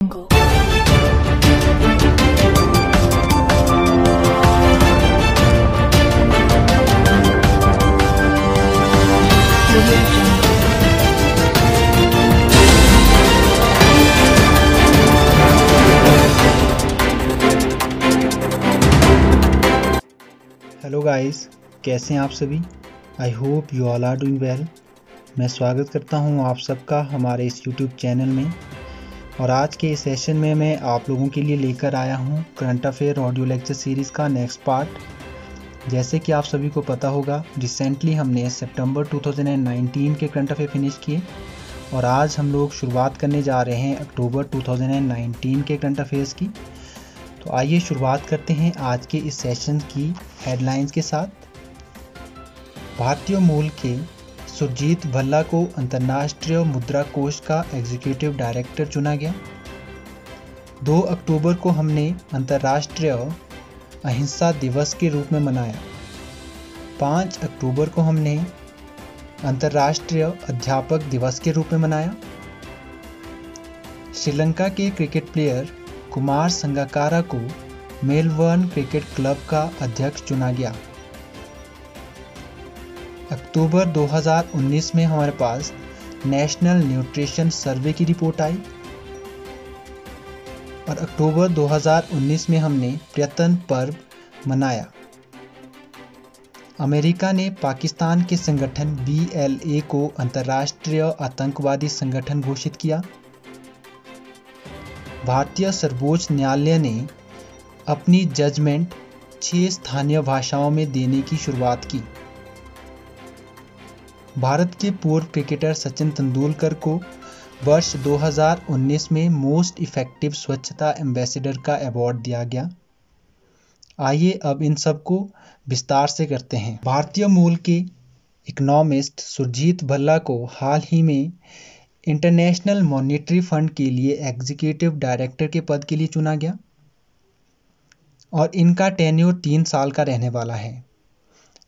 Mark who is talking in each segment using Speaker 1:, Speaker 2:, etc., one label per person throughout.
Speaker 1: Jungle. Audio Jungle.
Speaker 2: Hello guys, कैसे हैं आप सभी। I hope you all are doing well. मैं स्वागत करता हूं आप सबका हमारे इस यूट्यूब चैनल में। और आज के इस सेशन में मैं आप लोगों के लिए लेकर आया हूं current affair audio lecture series का नेक्स्ट पार्ट। जैसे कि आप सभी को पता होगा, रिसेंटली हमने सितंबर 2019 के करंट अफेयर फिनिश किए और आज हम लोग शुरुआत करने जा रहे हैं अक्टूबर 2019 के करंट अफेयर्स की। तो आइए शुरुआत करते हैं आज के इस सेशन की हेडलाइंस के साथ। भारतीय मूल के सुरजीत भल्ला को अंतर्राष्ट्रीय मुद्रा कोष का एग्जीक्यूटिव डायरेक्टर चुना गया। 2 अक्टूबर को हमने अंतर्राष्ट्रीय अहिंसा दिवस के रूप में मनाया। 5 अक्टूबर को हमने अंतर्राष्ट्रीय अध्यापक दिवस के रूप में मनाया। श्रीलंका के क्रिकेट प्लेयर कुमार संगकारा को मेलबर्न क्रिकेट क्लब का अध्यक्ष चुना गया। अक्टूबर 2019 में हमारे पास नेशनल न्यूट्रिशन सर्वे की रिपोर्ट आई और अक्टूबर 2019 में हमने पर्यटन पर्व मनाया। अमेरिका ने पाकिस्तान के संगठन BLA को अंतर्राष्ट्रीय आतंकवादी संगठन घोषित किया। भारतीय सर्वोच्च न्यायालय ने अपनी जजमेंट 6 स्थानीय भाषाओं में देने की शुरुआत की। भारत के पूर्व क्रिकेटर सचिन तेंदुलकर को वर्ष 2019 में मोस्ट इफेक्टिव स्वच्छता एम्बेसडर का अवार्ड दिया गया। आइए अब इन सब को विस्तार से करते हैं। भारतीय मूल के इकोनॉमिस्ट सुरजीत भल्ला को हाल ही में इंटरनेशनल मॉनेटरी फंड के लिए एग्जीक्यूटिव डायरेक्टर के पद के लिए चुना गया और इनका टेन्योर 3 साल का रहने वाला है।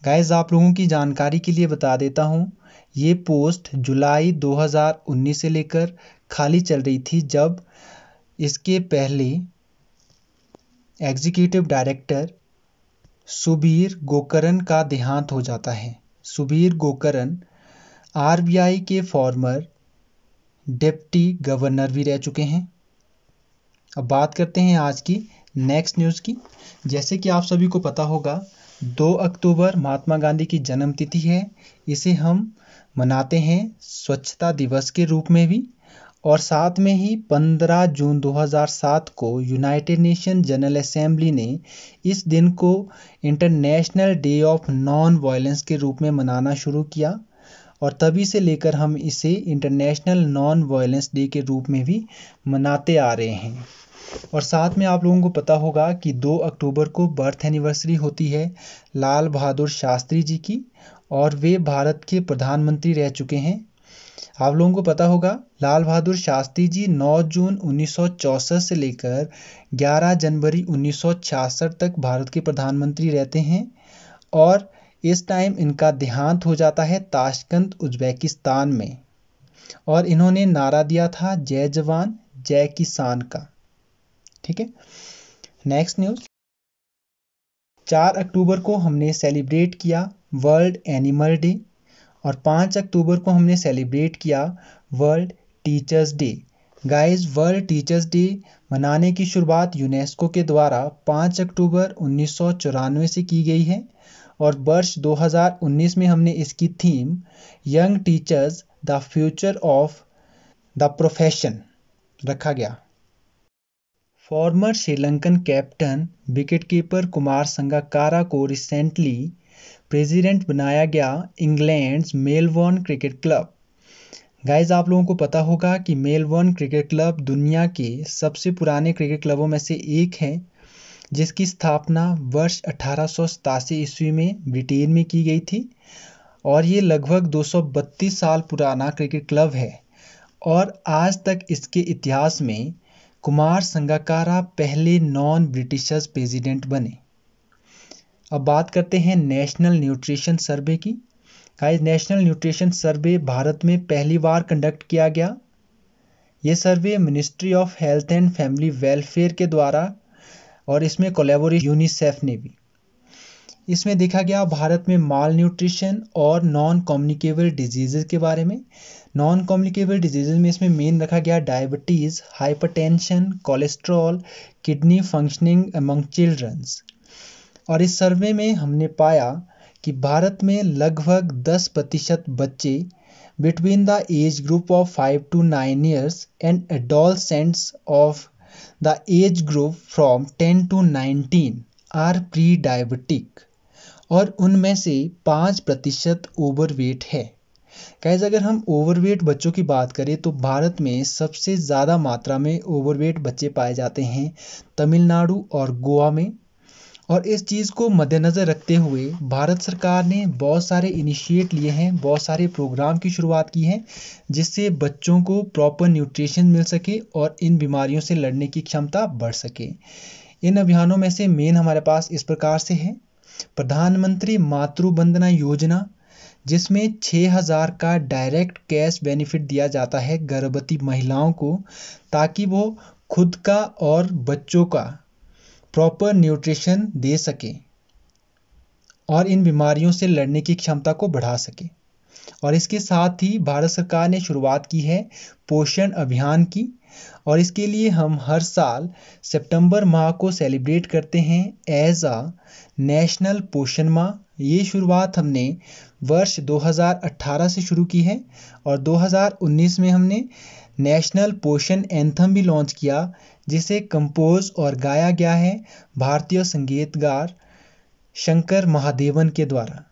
Speaker 2: गाइस, आप लोगों की जानकारी के लिए बता देता हूं, ये पोस्ट जुलाई 2019 से लेकर खाली चल रही थी, जब इसके पहले एग्जीक्यूटिव डायरेक्टर सुबीर गोकरण का देहांत हो जाता है। सुबीर गोकरण RBI के फॉर्मर डिप्टी गवर्नर भी रह चुके हैं। अब बात करते हैं आज की नेक्स्ट न्यूज़ की। जैसे कि आप सभी को पता होगा, 2 अक्टूबर महात्मा गांधी की जन्म तिथि है। इसे हम मनाते हैं स्वच्छता दिवस के रूप में भी, और साथ में ही 15 जून 2007 को यूनाइटेड नेशन जनरल असेंबली ने इस दिन को international day of non violence के रूप में मनाना शुरू किया और तभी से लेकर हम इसे इंटरनेशनल नॉन वायलेंस डे के रूप में भी मनाते आ रहे हैं। और साथ में आप लोगों को पता होगा कि 2 अक्टूबर को बर्थ एनिवर्सरी होती है लाल बहादुर शास्त्री जी की, और वे भारत के प्रधानमंत्री रह चुके हैं। आप लोगों को पता होगा, लाल बहादुर शास्त्री जी 9 जून 1964 से लेकर 11 जनवरी 1966 तक भारत के प्रधानमंत्री रहते हैं और इस टाइम इनका देहांत हो जाता है ताशकंद उज्बेकिस्तान में। और इन्होंने नारा दिया था जय जवान जय किसान का। ठीक है, नेक्स्ट न्यूज़। 4 अक्टूबर को हमने सेलिब्रेट किया वर्ल्ड एनिमल डे और 5 अक्टूबर को हमने सेलिब्रेट किया world teachers day. Guys, world teachers day मनाने की शुरुआत यूनेस्को के द्वारा 5 अक्टूबर 1994 से की गई है और वर्ष 2019 में हमने इसकी theme young teachers the future of the profession रखा गया। Farmer Sri Lankan captain wicketkeeper Kumar Sangakkara को रिसेंटली प्रेसिडेंट बनाया गया England's Melbourne cricket club. Guys, आप लोगों को पता होगा कि मेलबर्न क्रिकेट क्लब दुनिया के सबसे पुराने क्रिकेट क्लबों में से एक है, जिसकी स्थापना वर्ष 1887 ईस्वी में ब्रिटेन में की गई थी और ये लगभग 232 साल पुराना क्रिकेट क्लब है और आज तक इसके इतिहास में कुमार संगकारा पहले नॉन ब्रिटिशर्स प्रेसिडेंट बने। अब बात करते हैं नेशनल न्यूट्रिशन सर्वे की। गाइस, नेशनल न्यूट्रिशन सर्वे भारत में पहली बार कंडक्ट किया गया ये सर्वे ministry of health and family welfare के द्वारा और इसमें कोलैबोरेशन यूनिसेफ ने भी। इसमें देखा गया भारत में माल न्यूट्रिशन और नॉन कम्युनिकेबल डिजीज़ के बारे में। नॉन कम्युनिकेबल डिजीज़ में इसमें मेन रखा गया diabetes, hypertension, cholesterol, kidney functioning among childrens. और इस सर्वे में हमने पाया कि भारत में लगभग 10% बच्चे between the age group of 5 to 9 years and adolescents of the age group from 10 to 19 are pre diabetic, और उनमें से 5% ओवरवेट है। गाइस, अगर हम ओवरवेट बच्चों की बात करें तो भारत में सबसे ज़्यादा मात्रा में ओवरवेट बच्चे पाए जाते हैं तमिलनाडु और गोवा में। और इस चीज़ को मद्देनज़र रखते हुए भारत सरकार ने बहुत सारे इनिशिएट लिए हैं, बहुत सारे प्रोग्राम की शुरुआत की है, जिससे बच्चों को प्रॉपर न्यूट्रिशन मिल सके और इन बीमारियों से लड़ने की क्षमता बढ़ सके। इन अभियानों में से मेन हमारे पास इस प्रकार से है। प्रधानमंत्री मातृ वंदना योजना, जिसमें 6,000 का डायरेक्ट कैश बेनिफिट दिया जाता है गर्भवती महिलाओं को, ताकि वो खुद का और बच्चों का प्रॉपर न्यूट्रिशन दे सके और इन बीमारियों से लड़ने की क्षमता को बढ़ा सके। और इसके साथ ही भारत सरकार ने शुरुआत की है पोषण अभियान की, और इसके लिए हम हर साल सितंबर माह को सेलिब्रेट करते हैं एज अ नेशनल पोषण माह। ये शुरुआत हमने वर्ष 2018 से शुरू की है और 2019 में हमने नेशनल पोषण एंथम भी लॉन्च किया, जिसे कंपोज और गाया गया है भारतीय संगीतकार शंकर महादेवन के द्वारा।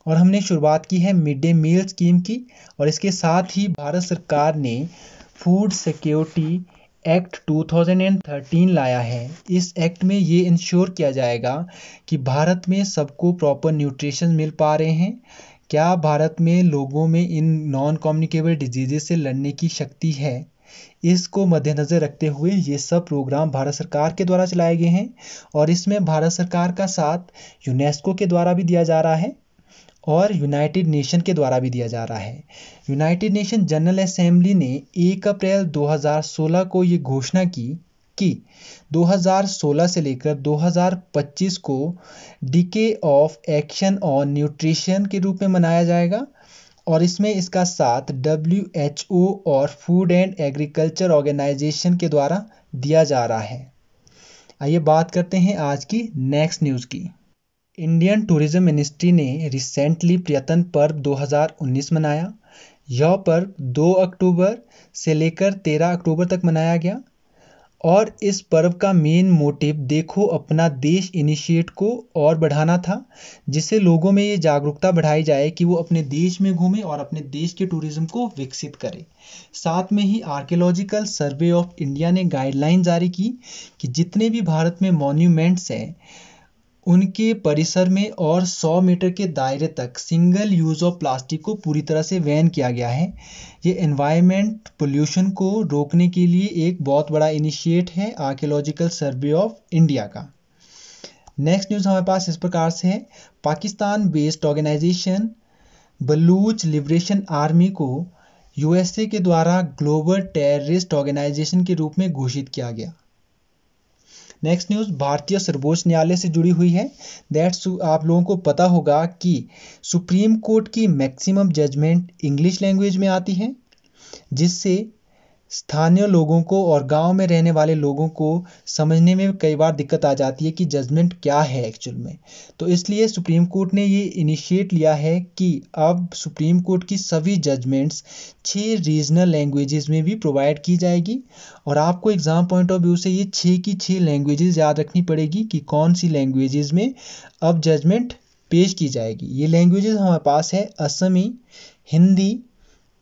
Speaker 2: और हमने शुरुआत की है मिड डे मील स्कीम की, और इसके साथ ही भारत सरकार ने फूड सिक्योरिटी एक्ट 2013 लाया है। इस एक्ट में ये इंश्योर किया जाएगा कि भारत में सबको प्रॉपर न्यूट्रिशन मिल पा रहे हैं, क्या भारत में लोगों में इन नॉन कम्युनिकेबल डिजीज़ से लड़ने की शक्ति है। इसको मद्देनज़र रखते हुए ये सब प्रोग्राम भारत सरकार के द्वारा चलाए गए हैं, और इसमें भारत सरकार का साथ यूनेस्को के द्वारा भी दिया जा रहा है और यूनाइटेड नेशन के द्वारा भी दिया जा रहा है। यूनाइटेड नेशन जनरल असेंबली ने 1 अप्रैल 2016 को ये घोषणा की कि 2016 से लेकर 2025 को decay of action on nutrition के रूप में मनाया जाएगा, और इसमें इसका साथ WHO और फूड एंड एग्रीकल्चर ऑर्गेनाइजेशन के द्वारा दिया जा रहा है। आइए बात करते हैं आज की नेक्स्ट न्यूज़ की। इंडियन टूरिज्म मिनिस्ट्री ने रिसेंटली पर्यटन पर्व 2019 मनाया। यह पर्व 2 अक्टूबर से लेकर 13 अक्टूबर तक मनाया गया, और इस पर्व का मेन मोटिव देखो अपना देश इनिशिएट को और बढ़ाना था, जिससे लोगों में ये जागरूकता बढ़ाई जाए कि वो अपने देश में घूमें और अपने देश के टूरिज्म को विकसित करें। साथ में ही आर्कियोलॉजिकल सर्वे ऑफ इंडिया ने गाइडलाइन जारी की कि जितने भी भारत में मॉन्यूमेंट्स हैं उनके परिसर में और 100 मीटर के दायरे तक सिंगल यूज़ ऑफ प्लास्टिक को पूरी तरह से बैन किया गया है। ये एनवायरनमेंट पोल्यूशन को रोकने के लिए एक बहुत बड़ा इनिशिएट है आर्कियोलॉजिकल सर्वे ऑफ इंडिया का। नेक्स्ट न्यूज़ हमारे पास इस प्रकार से है। Pakistan based organisation Baloch liberation army को USA के द्वारा ग्लोबल टेररिस्ट ऑर्गेनाइजेशन के रूप में घोषित किया गया। नेक्स्ट न्यूज़ भारतीय सर्वोच्च न्यायालय से जुड़ी हुई है। दैट्स आप लोगों को पता होगा कि सुप्रीम कोर्ट की मैक्सिमम जजमेंट इंग्लिश लैंग्वेज में आती है, जिससे स्थानीय लोगों को और गांव में रहने वाले लोगों को समझने में कई बार दिक्कत आ जाती है कि जजमेंट क्या है एक्चुअल में। तो इसलिए सुप्रीम कोर्ट ने ये इनिशिएट लिया है कि अब सुप्रीम कोर्ट की सभी जजमेंट्स 6 रीजनल लैंग्वेजेस में भी प्रोवाइड की जाएगी, और आपको एग्ज़ाम पॉइंट ऑफ व्यू से ये 6 की 6 लैंग्वेजेस याद रखनी पड़ेगी कि कौन सी लैंग्वेजेस में अब जजमेंट पेश की जाएगी। ये लैंग्वेजेस हमारे पास है असमी, हिंदी,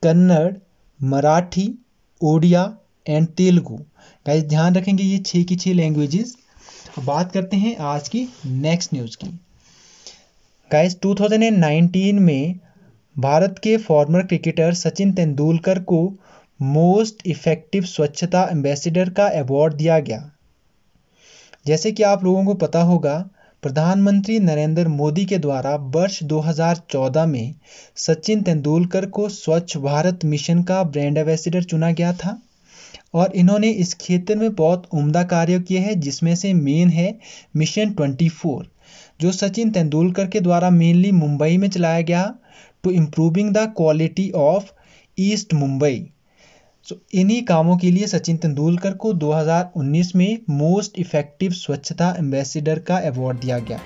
Speaker 2: कन्नड़, मराठी, ओडिया एंड तेलुगु। गाइस ध्यान रखेंगे ये 6 की 6 लैंग्वेजेस। बात करते हैं आज की नेक्स्ट न्यूज़ की। गाइस 2019 में भारत के फॉर्मर क्रिकेटर सचिन तेंदुलकर को मोस्ट इफेक्टिव स्वच्छता एम्बेसडर का अवार्ड दिया गया। जैसे कि आप लोगों को पता होगा, प्रधानमंत्री नरेंद्र मोदी के द्वारा वर्ष 2014 में सचिन तेंदुलकर को स्वच्छ भारत मिशन का ब्रांड एम्बेसडर चुना गया था। और इन्होंने इस क्षेत्र में बहुत उम्दा कार्य किए हैं, जिसमें से मेन है मिशन 24, जो सचिन तेंदुलकर के द्वारा मेनली मुंबई में चलाया गया, to improving the quality of east Mumbai. इन्हीं कामों के लिए सचिन तेंदुलकर को 2019 में मोस्ट इफेक्टिव स्वच्छता एम्बेसडर का अवार्ड दिया गया।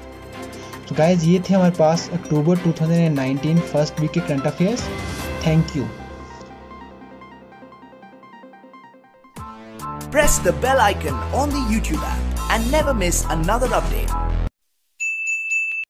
Speaker 2: तो गाइज, ये थे हमारे पास अक्टूबर 2019 फर्स्ट वीक के current affairs. Thank you.
Speaker 3: Press the bell icon on the YouTube app and never miss another update.